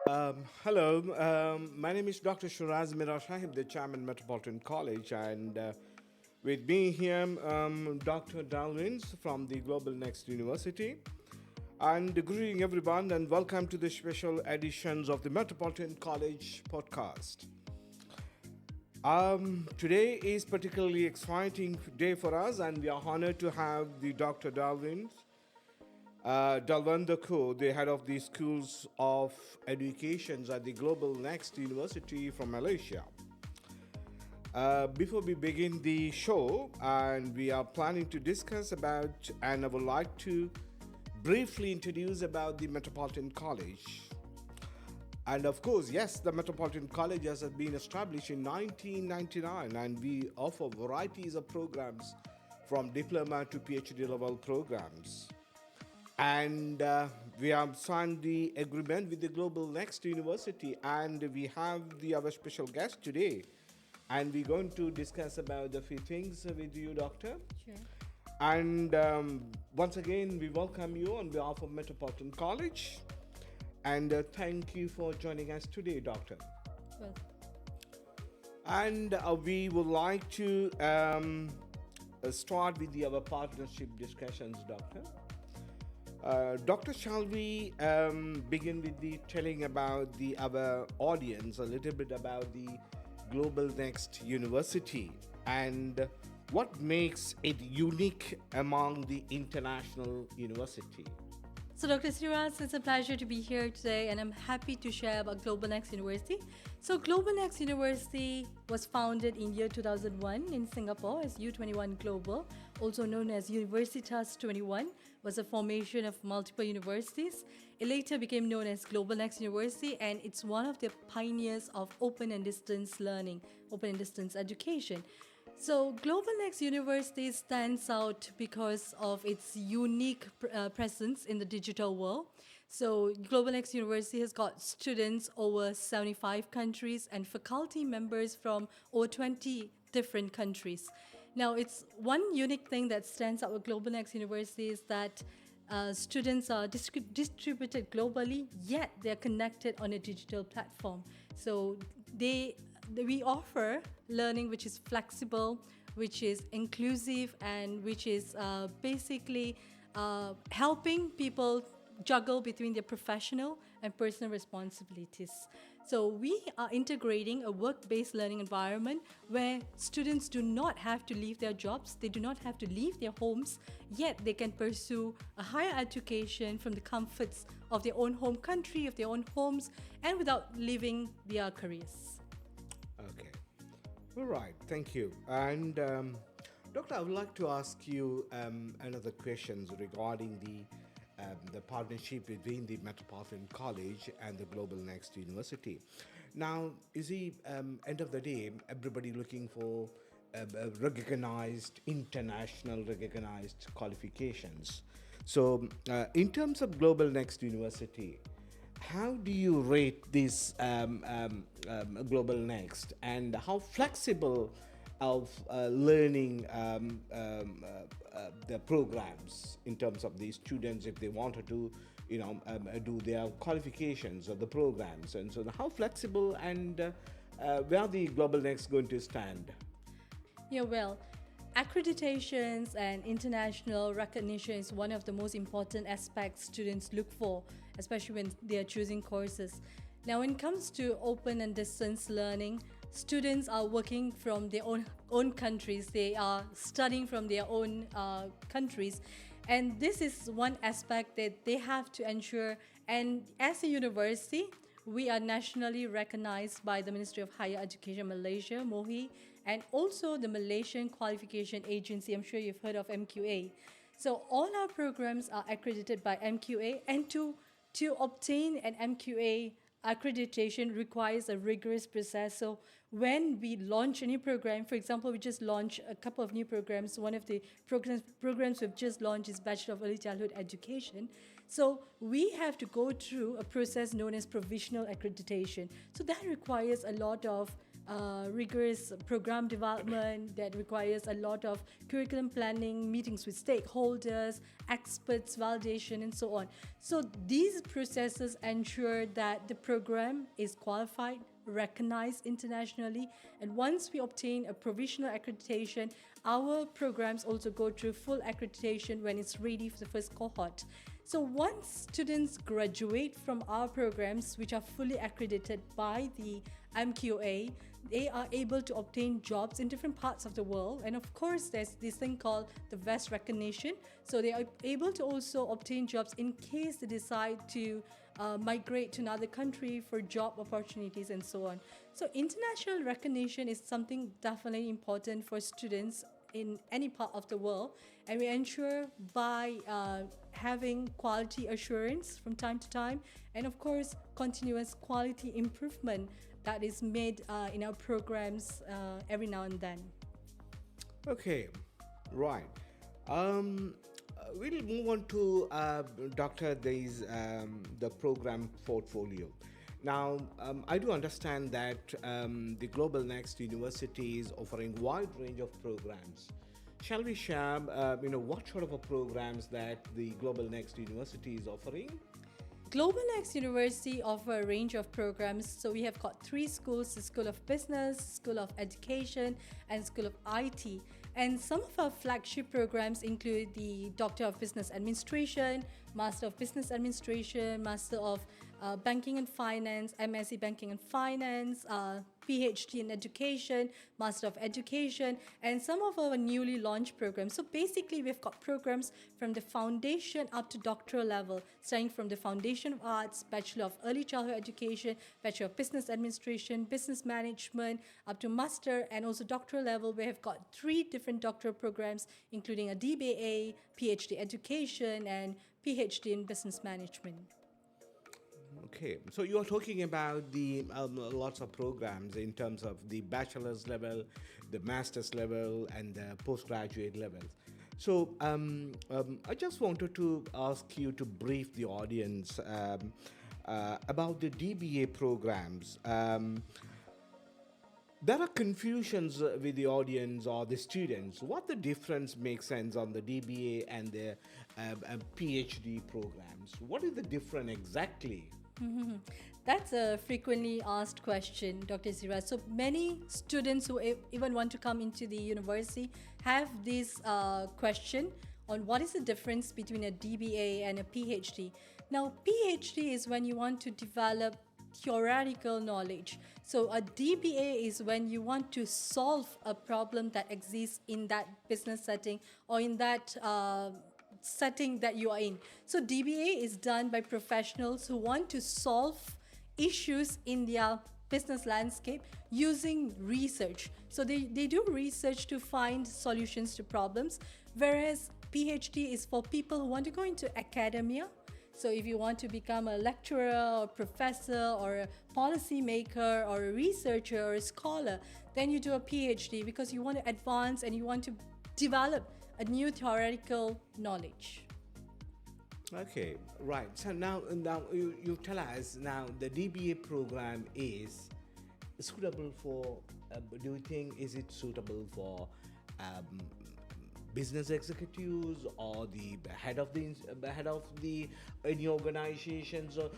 Hello, my name is Dr. Siraz Meerasahib, the chairman Metropolitan College, and with me here, Dr. Dalvinder from the GlobalNxt University. And good evening, everyone, and welcome to the special editions of the Metropolitan College podcast. Today is particularly exciting day for us, and we are honored to have the Dr. Dalvinder Kaur, the head of the Schools of Education at the GlobalNxt University from Malaysia. Before we begin the show, and we are planning to discuss about, and I would like to briefly introduce about the Metropolitan College. And of course, yes, the Metropolitan College has been established in 1999, and we offer varieties of programs from diploma to PhD level programs. And we have signed the agreement with the GlobalNxt University, and we have our special guest today, and we're going to discuss about a few things with you, Doctor. Sure. And once again, we welcome you on behalf of Metropolitan College, and thank you for joining us today, Doctor. Well, And we would like to start with our partnership discussions, Doctor. Doctor, shall we begin with the telling about our audience a little bit about the GlobalNxt University and what makes it unique among the international university? so Dr. Siraz, it's a pleasure to be here today, and I'm happy to share about GlobalNxt University. So GlobalNxt University was founded in year 2001 in Singapore as U21 Global, also known as Universitas 21, was a formation of multiple universities. It later became known as GlobalNxt University, and it's one of the pioneers of open and distance learning, open and distance education. So GlobalNxt University stands out because of its unique presence in the digital world. So GlobalNxt University has got students over 75 countries and faculty members from over 20 different countries. Now, it's one unique thing that stands out with GlobalNxt University is that students are distributed globally, yet they're connected on a digital platform. So we offer learning which is flexible, which is inclusive, and which is basically helping people juggle between their professional and personal responsibilities. So we are integrating a work-based learning environment where students do not have to leave their jobs, they do not have to leave their homes, yet they can pursue a higher education from the comforts of their own home country, of their own homes, and without leaving their careers. Okay. All right. Thank you. And Doctor, I would like to ask you another questions regarding the partnership between the Metropolitan College and the GlobalNxt University. Now, you see, end of the day, everybody looking for international recognized qualifications. So, in terms of GlobalNxt University, how do you rate this GlobalNxt, and how flexible of learning the programs in terms of the students if they wanted to do their qualifications or the programs, and so how flexible and where the GlobalNxt going to stand? Yeah, well, accreditations and international recognition is one of the most important aspects students look for, especially when they are choosing courses. Now, when it comes to open and distance learning, students are working from their own countries. They are studying from their own countries. And this is one aspect that they have to ensure. And as a university, we are nationally recognized by the Ministry of Higher Education Malaysia, MOHI, and also the Malaysian Qualification Agency. I'm sure you've heard of MQA. So all our programs are accredited by MQA, and to obtain an MQA accreditation requires a rigorous process. So when we launch a new program, for example, we just launched a couple of new programs. One of the programs we've just launched is Bachelor of Early Childhood Education. So we have to go through a process known as provisional accreditation. So that requires a lot of rigorous program development that requires a lot of curriculum planning, meetings with stakeholders, experts, validation, and so on. So these processes ensure that the program is qualified, recognized internationally, and once we obtain a provisional accreditation, our programs also go through full accreditation when it's ready for the first cohort. So once students graduate from our programs, which are fully accredited by the MQA, they are able to obtain jobs in different parts of the world. And of course, there's this thing called the VEST recognition. So they are able to also obtain jobs in case they decide to migrate to another country for job opportunities and so on. So international recognition is something definitely important for students in any part of the world, and we ensure by having quality assurance from time to time, and of course continuous quality improvement that is made in our programs every now and then. Okay, right. We'll move on to Dr. The program portfolio. Now, I do understand that the GlobalNxt University is offering wide range of programs. Shall we share, what sort of programs that the GlobalNxt University is offering? GlobalNxt University offer a range of programs. So we have got 3 schools: the School of Business, School of Education, and School of IT. And some of our flagship programs include the Doctor of Business Administration, Master of Business Administration, Master of Banking and Finance, MSc Banking and Finance, PhD in Education, Master of Education, and some of our newly launched programs. So basically, we've got programs from the foundation up to doctoral level, starting from the Foundation of Arts, Bachelor of Early Childhood Education, Bachelor of Business Administration, Business Management, up to Master, and also doctoral level. We have got 3 different doctoral programs, including a DBA, PhD Education, and PhD in Business Management. Okay, so you are talking about the lots of programs in terms of the bachelor's level, the master's level, and the postgraduate levels. So I just wanted to ask you to brief the audience about the DBA programs. There are confusions with the audience or the students. What the difference makes sense on the DBA and the PhD programs? What is the difference exactly? That's a frequently asked question, Dr. Siraz. So many students who even want to come into the university have this question on what is the difference between a DBA and a PhD. Now, PhD is when you want to develop theoretical knowledge. So a DBA is when you want to solve a problem that exists in that business setting or in that setting that you are in. So DBA is done by professionals who want to solve issues in their business landscape using research. So they do research to find solutions to problems, whereas PhD is for people who want to go into academia. So if you want to become a lecturer or professor or a policy maker or a researcher or a scholar, then you do a PhD because you want to advance and you want to develop a new theoretical knowledge. Okay, right. So now you tell us now the DBA program is suitable for. Do you think is it suitable for business executives or the head of the any organizations, or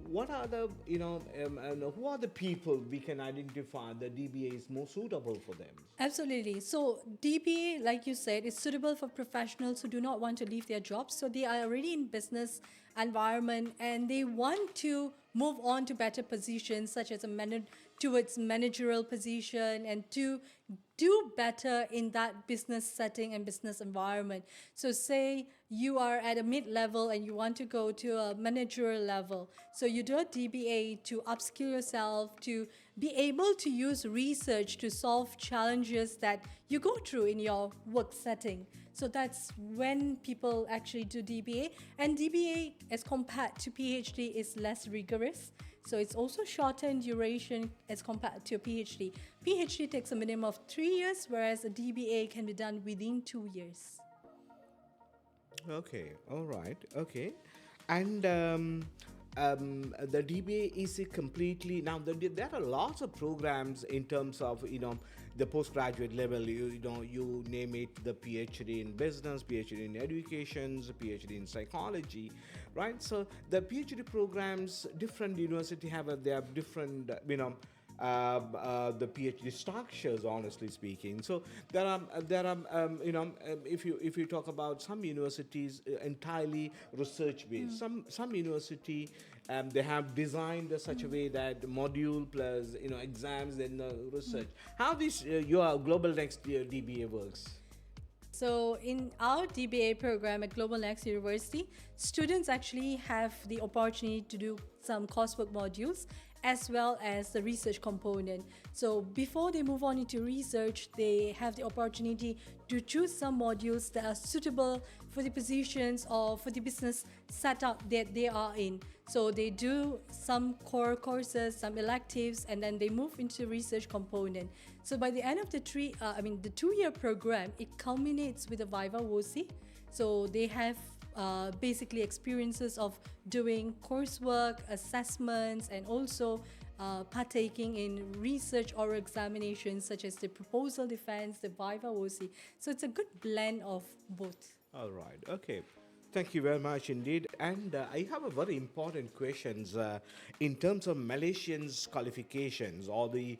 what are the who are the people we can identify the DBA is more suitable for them? Absolutely. So DBA, like you said, is suitable for professionals who do not want to leave their jobs. So they are already in business environment and they want to move on to better positions, such as towards managerial position, and to do better in that business setting and business environment. So say you are at a mid-level and you want to go to a managerial level. So you do a DBA to upskill yourself, to be able to use research to solve challenges that you go through in your work setting. So that's when people actually do DBA. And DBA, as compared to PhD, is less rigorous. So it's also shorter in duration as compared to a PhD. PhD takes a minimum of 3 years, whereas a DBA can be done within 2 years. Okay, all right, okay. And the DBA is a completely now. There are lots of programs in terms of the postgraduate level. You name it, the PhD in business, PhD in educations, PhD in psychology, right? So the PhD programs, different university they have different the PhD structures, honestly speaking. So if you talk about some universities entirely research based, some university they have designed such a way that module plus exams then research. How this your GlobalNxt DBA works? So in our DBA program at GlobalNxt University, students actually have the opportunity to do some coursework modules as well as the research component. So before they move on into research, they have the opportunity to choose some modules that are suitable for the positions or for the business setup that they are in. So they do some core courses, some electives, and then they move into research component. So by the end of the 2-year program, it culminates with a Viva WOSI. So they have basically experiences of doing coursework, assessments, and also partaking in research or examinations such as the proposal defense, the Viva WOSI. So it's a good blend of both. All right. Okay. Thank you very much indeed. And I have a very important questions in terms of Malaysians' qualifications or the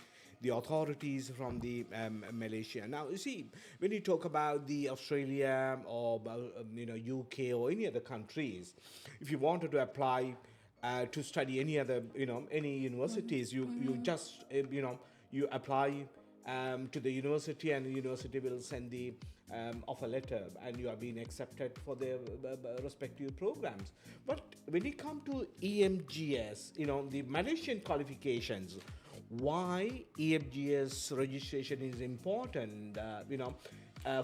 authorities from the Malaysia. Now, you see, when you talk about the Australia or UK or any other countries, if you wanted to apply to study any other any universities, you just you apply to the university, and the university will send the offer letter, and you are being accepted for their respective programs. But when it comes to EMGS, the Malaysian qualifications, why EMGS registration is important,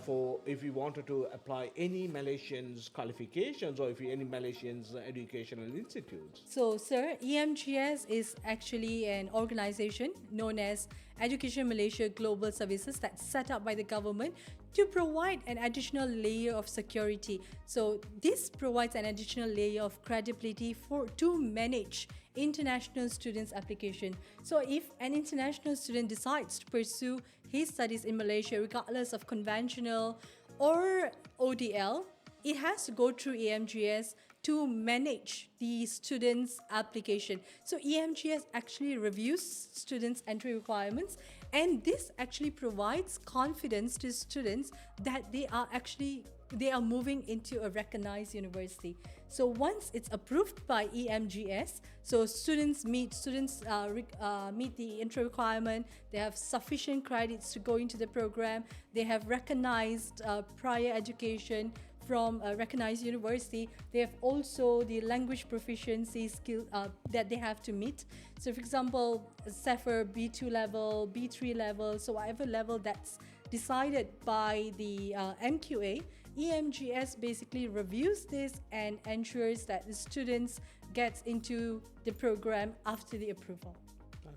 for if you wanted to apply any Malaysians qualifications or if you any Malaysians educational institutes. So, sir, EMGS is actually an organization known as Education Malaysia Global Services that's set up by the government to provide an additional layer of security. So this provides an additional layer of credibility to manage international students' application. So if an international student decides to pursue his studies in Malaysia, regardless of conventional or ODL, it has to go through EMGS to manage the student's application. So EMGS actually reviews students' entry requirements, and this actually provides confidence to students that they are moving into a recognized university. So once it's approved by EMGS, so students meet the entry requirement, they have sufficient credits to go into the program, they have recognized prior education from a recognized university, they have also the language proficiency skill that they have to meet. So for example, CEFR B2 level, B3 level, so whatever level that's decided by the MQA, EMGS basically reviews this and ensures that the students gets into the program after the approval.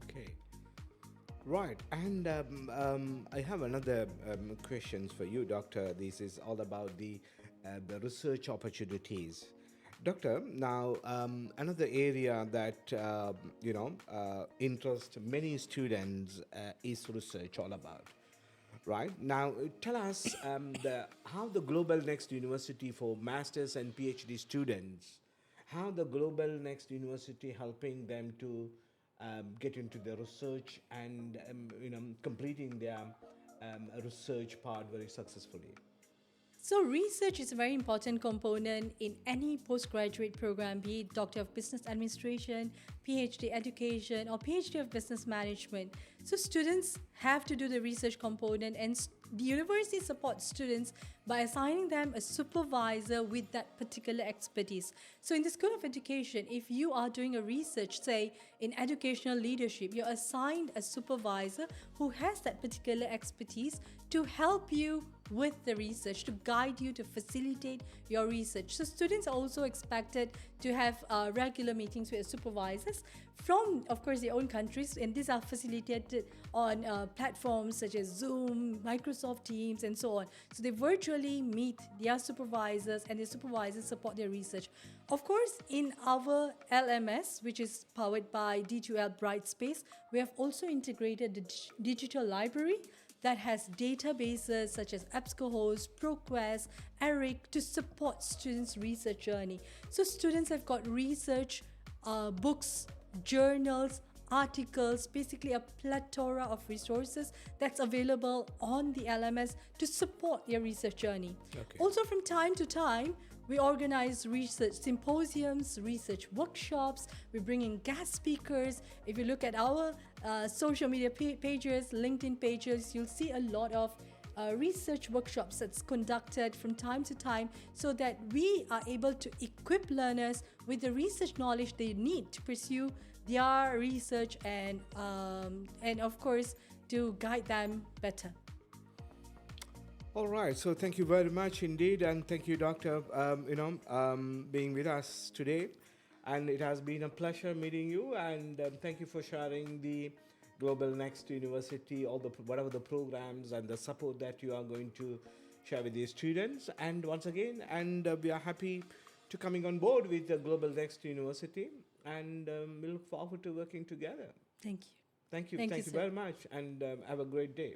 Okay. Right, and I have another questions for you, Doctor. This is all about the research opportunities. Doctor, now another area that interests many students is research all about. Right, now tell us how the GlobalNxt University for Masters and PhD students, how the GlobalNxt University helping them to get into the research and completing their research part very successfully. So research is a very important component in any postgraduate program, be it Doctor of Business Administration, PhD Education, or PhD of Business Management. So students have to do the research component, and the university supports students by assigning them a supervisor with that particular expertise. So in the School of Education, if you are doing a research, say in educational leadership, you're assigned a supervisor who has that particular expertise to help you with the research, to guide you, to facilitate your research. So students are also expected to have regular meetings with supervisors from, of course, their own countries, and these are facilitated on platforms such as Zoom, Microsoft Teams, and so on. So they virtually regularly meet their supervisors and their supervisors support their research. Of course, in our LMS, which is powered by D2L Brightspace, we have also integrated the digital library that has databases such as EBSCOhost, ProQuest, ERIC to support students' research journey. So students have got research books, journals, articles, basically a plethora of resources that's available on the LMS to support their research journey. Okay. Also, from time to time, we organize research symposiums, research workshops. We bring in guest speakers. If you look at our social media pages, LinkedIn pages, you'll see a lot of research workshops that's conducted from time to time so that we are able to equip learners with the research knowledge they need to pursue their research and of course to guide them better. All right. So thank you very much indeed, and thank you, Doctor, being with us today. And it has been a pleasure meeting you. And thank you for sharing the GlobalNxt University, all the whatever the programs and the support that you are going to share with the students. And once again, we are happy to coming on board with the GlobalNxt University, and we look forward to working together. Thank you. Thank you. Thank Thank you, you sir. very much, and have a great day.